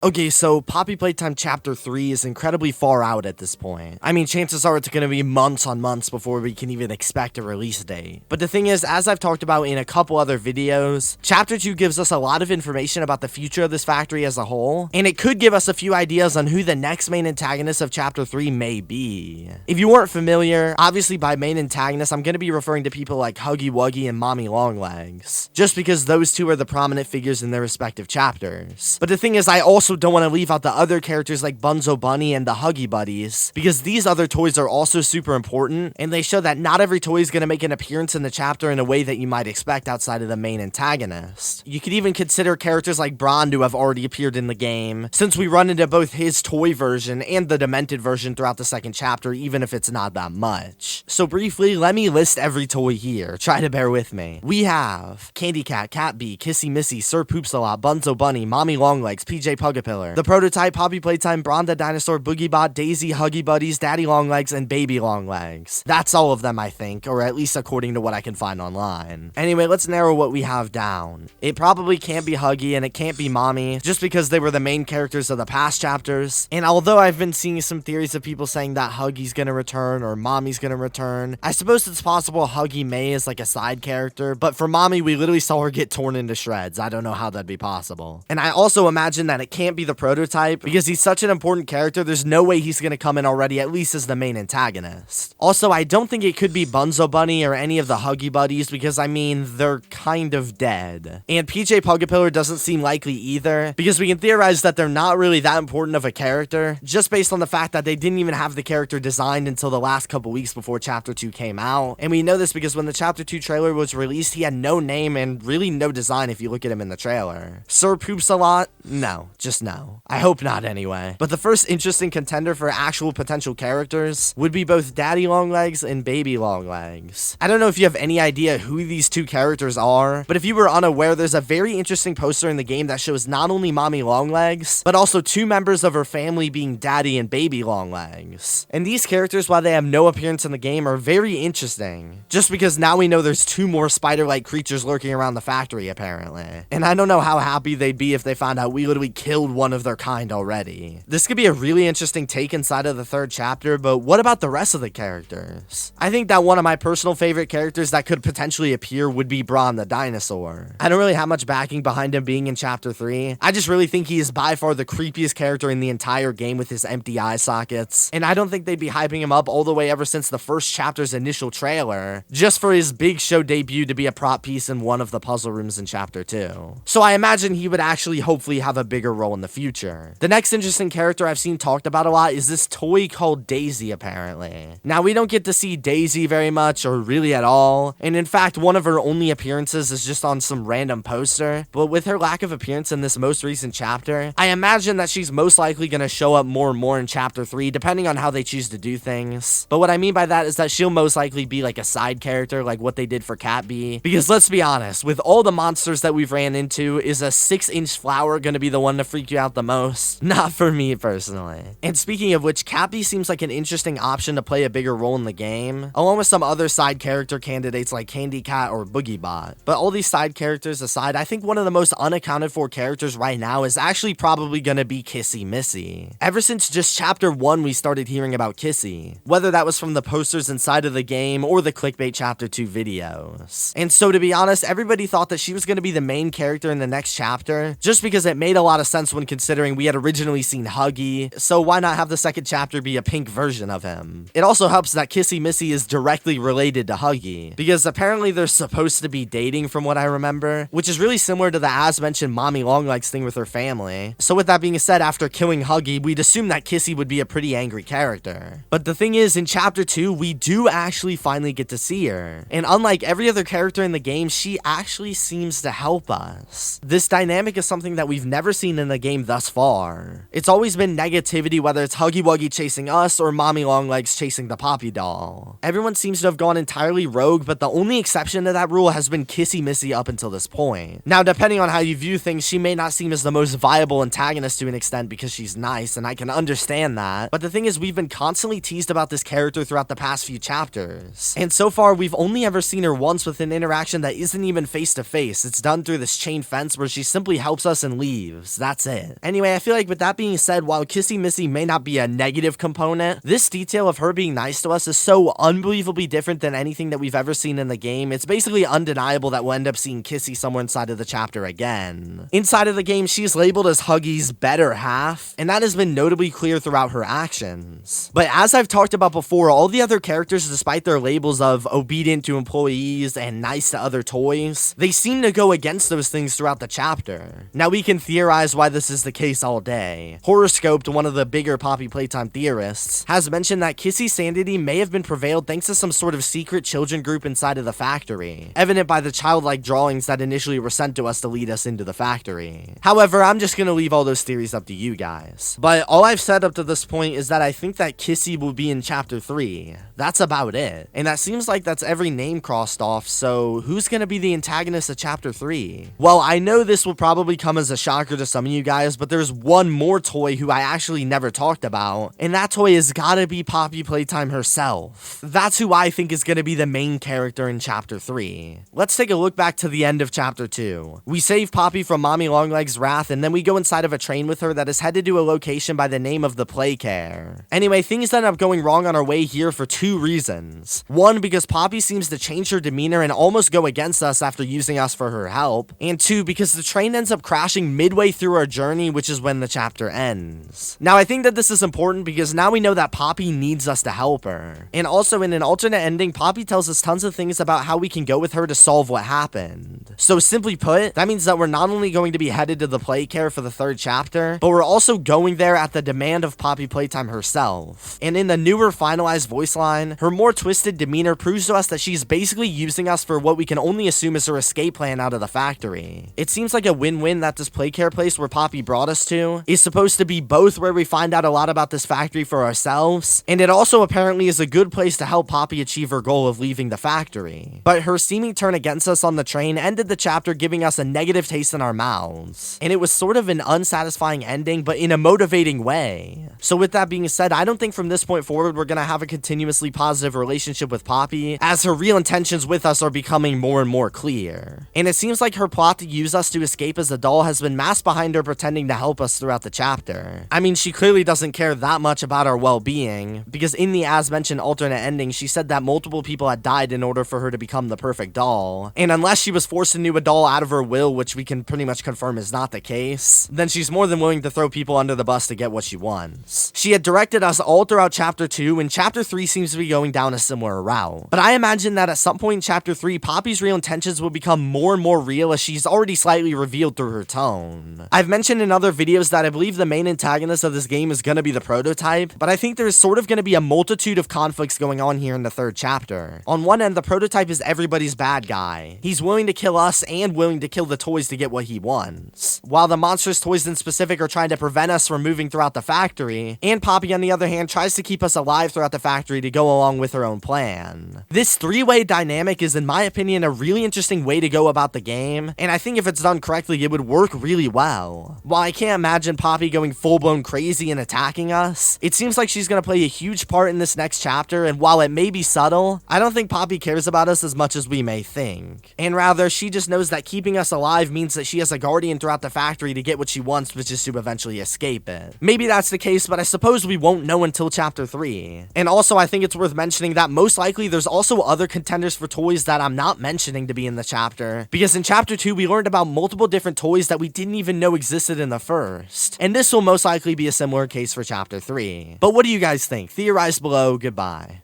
Okay, so Poppy Playtime Chapter 3 is incredibly far out at this point. I mean, chances are it's going to be months on months before we can even expect a release date. But the thing is, as I've talked about in a couple other videos, Chapter 2 gives us a lot of information about the future of this factory as a whole, and it could give us a few ideas on who the next main antagonist of Chapter 3 may be. If you weren't familiar, obviously by main antagonist, I'm going to be referring to people like Huggy Wuggy and Mommy Longlegs, just because those two are the prominent figures in their respective chapters. But the thing is, I also don't want to leave out the other characters like Bunzo Bunny and the Huggy Buddies, because these other toys are also super important, and they show that not every toy is going to make an appearance in the chapter in a way that you might expect outside of the main antagonist. You could even consider characters like Bron to have already appeared in the game, since we run into both his toy version and the demented version throughout the second chapter, even if it's not that much. So briefly, let me list every toy here. Try to bear with me. We have Candy Cat, Cat Bee, Kissy Missy, Sir Poops-a-Lot, Bunzo Bunny, Mommy Longlegs, PJ Pugapillar, the prototype, Poppy Playtime, Bron the Dinosaur, Boogiebot, Daisy, Huggy Buddies, Daddy Longlegs, and Baby Longlegs. That's all of them, I think, or at least according to what I can find online. Anyway, let's narrow what we have down. It probably can't be Huggy, and it can't be Mommy, just because they were the main characters of the past chapters. And although I've been seeing some theories of people saying that Huggy's gonna return, or Mommy's gonna return, I suppose it's possible Huggy May is like a side character, but for Mommy, we literally saw her get torn into shreds. I don't know how that'd be possible. And I also imagine that it can't be the prototype, because he's such an important character, there's no way he's gonna come in already, at least as the main antagonist. Also, I don't think it could be Bunzo Bunny or any of the Huggy Buddies, because I mean, they're kind of dead. And PJ Pugapillar doesn't seem likely either, because we can theorize that they're not really that important of a character, just based on the fact that they didn't even have the character designed until the last couple weeks before Chapter 2 came out. And we know this because when the Chapter 2 trailer was released, he had no name and really no design if you look at him in the trailer. Sir Poops-a-Lot? No, just no. I hope not anyway. But the first interesting contender for actual potential characters would be both Daddy Longlegs and Baby Longlegs. I don't know if you have any idea who these two characters are, but if you were unaware, there's a very interesting poster in the game that shows not only Mommy Longlegs, but also two members of her family being Daddy and Baby Longlegs. And these characters, while they have no appearance in the game, are very interesting, just because now we know there's two more spider-like creatures lurking around the factory, apparently. And I don't know how happy they'd be if they found out we literally killed one of their kind already. This could be a really interesting take inside of the third chapter, but what about the rest of the characters? I think that one of my personal favorite characters that could potentially appear would be Bron the Dinosaur. I don't really have much backing behind him being in Chapter 3. I just really think he is by far the creepiest character in the entire game with his empty eye sockets, and I don't think they'd be hyping him up all the way ever since the first chapter's initial trailer, just for his big show debut to be a prop piece in one of the puzzle rooms in Chapter 2. So I imagine he would actually hopefully have a bigger role in the future. The next interesting character I've seen talked about a lot is this toy called Daisy, apparently. Now, we don't get to see Daisy very much, or really at all, and in fact, one of her only appearances is just on some random poster, but with her lack of appearance in this most recent chapter, I imagine that she's most likely going to show up more and more in Chapter 3, depending on how they choose to do things. But what I mean by that is that she'll most likely be like a side character, like what they did for Cat Bee, because let's be honest, with all the monsters that we've ran into, is a 6-inch flower going to be the one to freak you out the most? Not for me, personally. And speaking of which, Cat Bee seems like an interesting option to play a bigger role in the game, along with some other side character candidates like Candy Cat or Boogiebot. But all these side characters aside, I think one of the most unaccounted for characters right now is actually probably gonna be Kissy Missy. Ever since just Chapter 1, we started hearing about Kissy, whether that was from the posters inside of the game or the clickbait Chapter 2 videos. And so to be honest, everybody thought that she was gonna be the main character in the next chapter, just because it made a lot of sense when considering we had originally seen Huggy, so why not have the second chapter be a pink version of him? It also helps that Kissy Missy is directly related to Huggy, because apparently they're supposed to be dating from what I remember, which is really similar to the as-mentioned Mommy Longlegs thing with her family. So with that being said, after killing Huggy, we'd assume that Kissy would be a pretty angry character. But the thing is, in Chapter 2, we do actually finally get to see her. And unlike every other character in the game, she actually seems to help us. This dynamic is something that we've never seen in the game thus far. It's always been negativity, whether it's Huggy Wuggy chasing us or Mommy Longlegs chasing the Poppy doll. Everyone seems to have gone entirely rogue, but the only exception to that rule has been Kissy Missy up until this point. Now, depending on how you view things, she may not seem as the most viable antagonist to an extent because she's nice, and I can understand that. But the thing is, we've been constantly teased about this character throughout the past few chapters. And so far, we've only ever seen her once with an interaction that isn't even face to face. It's done through this chain fence where she simply helps us and leaves. That's it. Anyway, I feel like with that being said, while Kissy Missy may not be a negative component, this detail of her being nice to us is so unbelievably different than anything that we've ever seen in the game. It's basically undeniable that we'll end up seeing Kissy somewhere inside of the chapter again. Inside of the game, she's labeled as Huggy's better half, and that has been notably clear throughout her actions. But as I've talked about before, all the other characters, despite their labels of obedient to employees and nice to other toys, they seem to go against those things throughout the chapter. Now, we can theorize why this is the case all day. Horoscoped, one of the bigger Poppy Playtime theorists, has mentioned that Kissy's sanity may have been prevailed thanks to some sort of secret children group inside of the factory, evident by the childlike drawings that initially were sent to us to lead us into the factory. However, I'm just gonna leave all those theories up to you guys. But all I've said up to this point is that I think that Kissy will be in chapter 3. That's about it. And that seems like that's every name crossed off, so who's gonna be the antagonist of chapter 3? Well, I know this will probably come as a shocker to some of you guys, but there's one more toy who I actually never talked about, and that toy has gotta be Poppy Playtime herself. That's who I think is gonna be the main character in chapter 3. Let's take a look back to the end of chapter 2. We save Poppy from Mommy Longleg's wrath, and then we go inside of a train with her that is headed to a location by the name of the Playcare. Anyway, things end up going wrong on our way here for two reasons. One, because Poppy seems to change her demeanor and almost go against us after using us for her help. And two, because the train ends up crashing midway through our journey, which is when the chapter ends. Now, I think that this is important because now we know that Poppy needs us to help her. And also, in an alternate ending, Poppy tells us tons of things about how we can go with her to solve what happened. So simply put, that means that we're not only going to be headed to the Playcare for the 3rd chapter, but we're also going there at the demand of Poppy Playtime herself. And in the newer finalized voice line, her more twisted demeanor proves to us that she's basically using us for what we can only assume is her escape plan out of the factory. It seems like a win-win that this Playcare place where Poppy brought us to is supposed to be both where we find out a lot about this factory for ourselves, and it also apparently is a good place to help Poppy achieve her goal of leaving the factory. But her seeming turn against us on the train ended the chapter giving us a negative taste in our mouths, and it was sort of an unsatisfying ending, but in a motivating way. So with that being said, I don't think from this point forward we're gonna have a continuously positive relationship with Poppy, as her real intentions with us are becoming more and more clear. And it seems like her plot to use us to escape as a doll has been masked behind her pretending to help us throughout the chapter. I mean, she clearly doesn't care that much about our well-being, because in the as-mentioned alternate ending, she said that multiple people had died in order for her to become the perfect doll. And unless she was forced into a doll out of her will, which we can pretty much confirm is not the case, then she's more than willing to throw people under the bus to get what she wants. She had directed us all throughout chapter 2, and chapter 3 seems to be going down a similar route. But I imagine that at some point in chapter 3, Poppy's real intentions will become more and more real, as she's already slightly revealed through her tone. I've mentioned in other videos that I believe the main antagonist of this game is gonna be the prototype, but I think there's sort of gonna be a multitude of conflicts going on here in the 3rd chapter. On one end, the prototype is everybody's bad guy. He's willing to kill us and willing to kill the toys to get what he wants. While the monstrous toys in specific are trying to prevent us from moving throughout the factory, and Poppy on the other hand tries to keep us alive throughout the factory to go along with her own plan. This three-way dynamic is, in my opinion, a really interesting way to go about the game, and I think if it's done correctly, it would work really well. While I can't imagine Poppy going full-blown crazy and attacking us, it seems like she's gonna play a huge part in this next chapter, and while it may be subtle, I don't think Poppy cares about us as much as we may think. And rather, she just knows that keeping us alive means that she has a guardian throughout the factory to get what she wants, which is to eventually escape it. Maybe that's the case, but I suppose we won't know until chapter 3. And also, I think it's worth mentioning that most likely there's also other contenders for toys that I'm not mentioning to be in the chapter, because in chapter 2 we learned about multiple different toys that we didn't even know existed in the first, and this will most likely be a similar case for chapter 3. But what do you guys think? Theorize below. Goodbye.